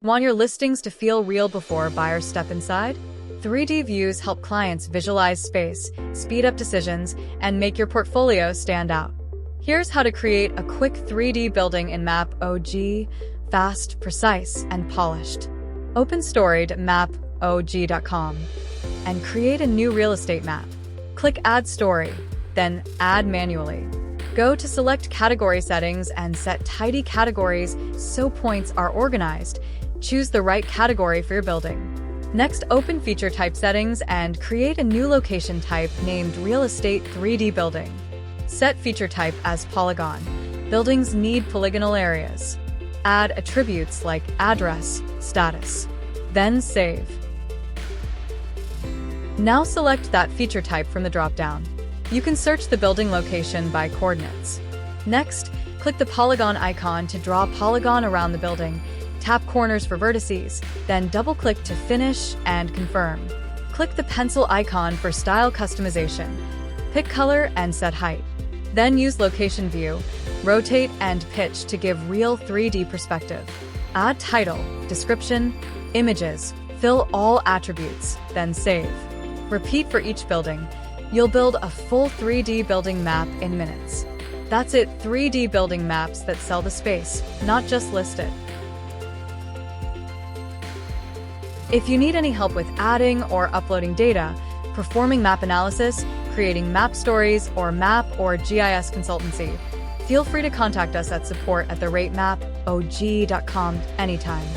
Want your listings to feel real before buyers step inside? 3D views help clients visualize space, speed up decisions, and make your portfolio stand out. Here's how to create a quick 3D building in Mapog: fast, precise, and polished. Open storied mapog.com and create a new real estate map. Click Add Story, then Add Manually. Go to Select Category Settings and set tidy categories so points are organized. Choose the right category for your building. Next, open Feature Type Settings and create a new location type named Real Estate 3D Building. Set feature type as Polygon. Buildings need polygonal areas. Add attributes like address, status. Then save. Now select that feature type from the drop-down. You can search the building location by coordinates. Next, click the polygon icon to draw a polygon around the building. Tap corners for vertices, then double-click to finish and confirm. Click the pencil icon for style customization. Pick color and set height. Then use location view, rotate and pitch to give real 3D perspective. Add title, description, images, fill all attributes, then save. Repeat for each building. You'll build a full 3D building map in minutes. That's it, 3D building maps that sell the space, not just list it. If you need any help with adding or uploading data, performing map analysis, creating map stories, or map or GIS consultancy, feel free to contact us at support@theratemaPog.com anytime.